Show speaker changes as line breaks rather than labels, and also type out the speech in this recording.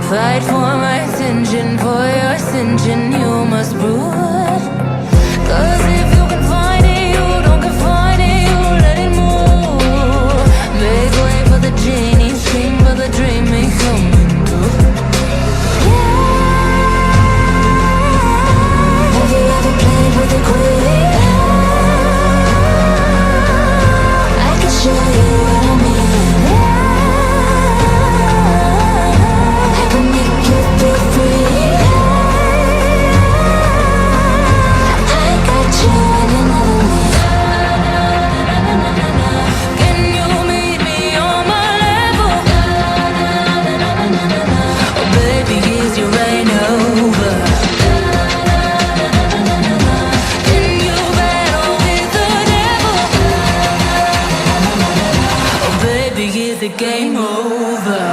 Fight for my attention, for your ascension, you must brood. 'Cause if you can find it, you don't confine it, you let it move. Make way for the genie, scream for the dream, may coming through. Have you ever played with a queen? I can show you what I mean. I can make you feel free. I got you in another league. Can you meet me on my level? Oh baby, is you rain over? Can you battle with the devil? Oh baby, is the game over?